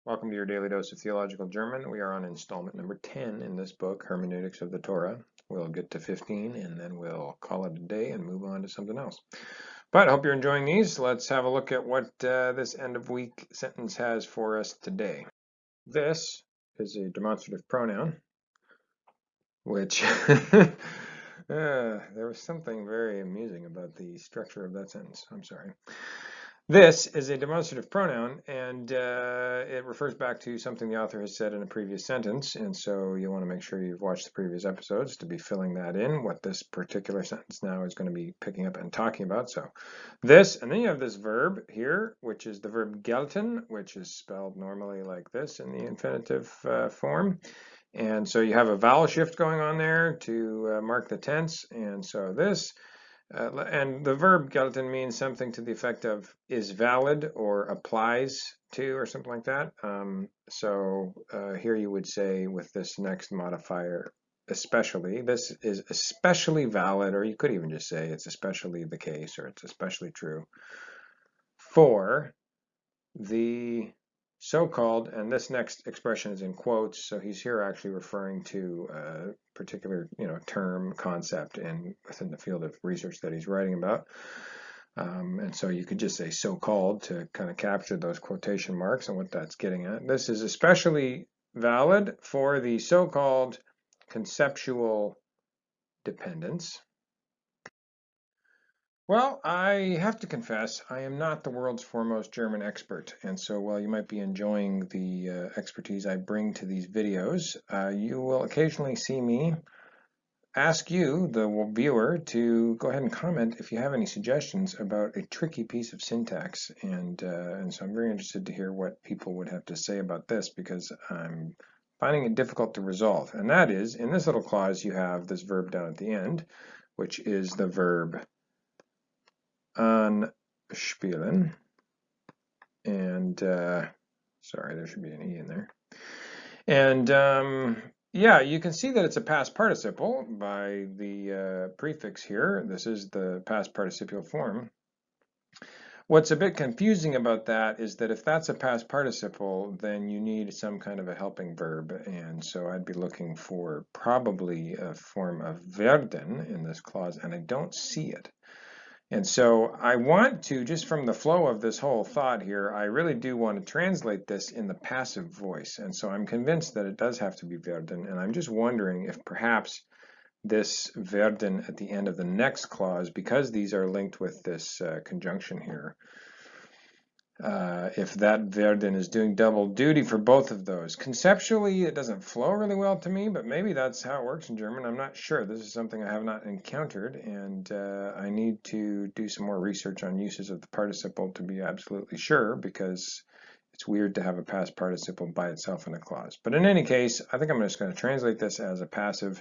Welcome to your daily dose of theological German. We are on installment number 10 in this book, Hermeneutics of the Torah. We'll get to 15 and then we'll call it a day and move on to something else. But I hope you're enjoying these. Let's have a look at what this end of week sentence has for us today. This is a demonstrative pronoun, which there was something very amusing about the structure of that sentence. I'm sorry. This is a demonstrative pronoun, and it refers back to something the author has said in a previous sentence, and so you want to make sure you've watched the previous episodes to be filling that in, what this particular sentence now is going to be picking up and talking about. So this, and then you have this verb here, which is the verb gelten, which is spelled normally like this in the infinitive form. And so you have a vowel shift going on there to mark the tense, and so this and the verb gelten means something to the effect of is valid or applies to or something like that. Here you would say with this next modifier, especially, this is especially valid, or you could even just say it's especially the case or it's especially true for the so-called, and this next expression is in quotes, so he's here actually referring to a particular term, concept within the field of research that he's writing about. And so you could just say so-called to kind of capture those quotation marks and what that's getting at. This is especially valid for the so-called conceptual dependence. Well, I have to confess, I am not the world's foremost German expert, and so while you might be enjoying the expertise I bring to these videos, you will occasionally see me ask you, the viewer, to go ahead and comment if you have any suggestions about a tricky piece of syntax, and so I'm very interested to hear what people would have to say about this, because I'm finding it difficult to resolve, and that is, in this little clause you have this verb down at the end, which is the verb anspielen, and sorry, there should be an E in there. And yeah, you can see that it's a past participle by the prefix here. This is the past participial form. What's a bit confusing about that is that if that's a past participle, then you need some kind of a helping verb, and so I'd be looking for probably a form of werden in this clause, and I don't see it. And so I want to, just from the flow of this whole thought here, I really do want to translate this in the passive voice. And so I'm convinced that it does have to be werden. And I'm just wondering if perhaps this werden at the end of the next clause, because these are linked with this conjunction here, if that werden is doing double duty for both of those. Conceptually, it doesn't flow really well to me, but maybe that's how it works in German. I'm not sure. This is something I have not encountered, and I need to do some more research on uses of the participle to be absolutely sure, because it's weird to have a past participle by itself in a clause. But in any case, I think I'm just going to translate this as a passive,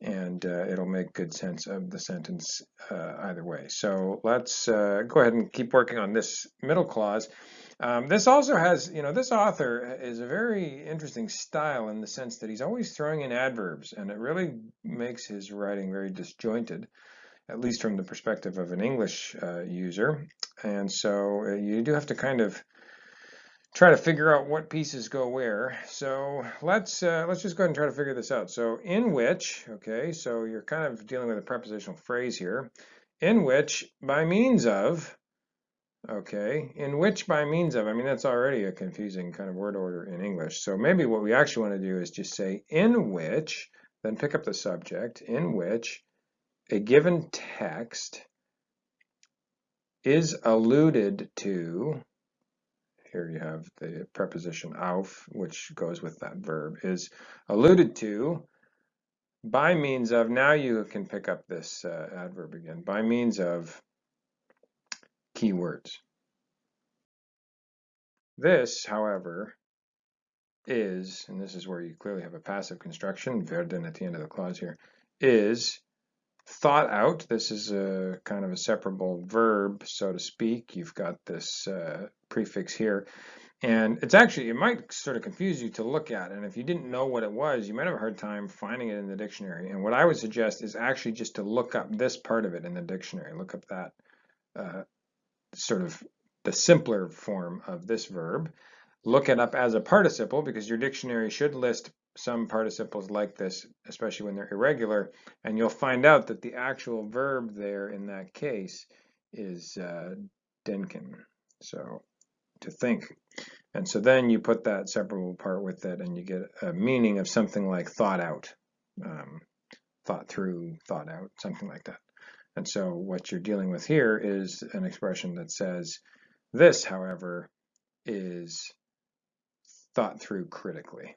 and it'll make good sense of the sentence either way. So let's go ahead and keep working on this middle clause. This also has, this author is a very interesting style in the sense that he's always throwing in adverbs, and it really makes his writing very disjointed, at least from the perspective of an English user. And so you do have to kind of try to figure out what pieces go where. So let's just go ahead and try to figure this out. So in which, okay, so you're kind of dealing with a prepositional phrase here. In which, by means of, okay, in which by means of, I mean, that's already a confusing kind of word order in English. So maybe what we actually want to do is just say in which, then pick up the subject, in which a given text is alluded to. Here you have the preposition auf, which goes with that verb, is alluded to by means of, now you can pick up this adverb again, by means of keywords. This, however, is, and this is where you clearly have a passive construction, werden at the end of the clause here, is thought out. This is a kind of a separable verb, so to speak. You've got this prefix here. And it's actually, it might sort of confuse you to look at, and if you didn't know what it was, you might have a hard time finding it in the dictionary. And what I would suggest is actually just to look up this part of it in the dictionary. Look up that sort of the simpler form of this verb. look it up as a participle, because your dictionary should list some participles like this, especially when they're irregular, and you'll find out that the actual verb there in that case is denken, so to think. And so then you put that separable part with it, and you get a meaning of something like thought out, thought through, thought out, something like that. And so what you're dealing with here is an expression that says, this, however, is thought through critically.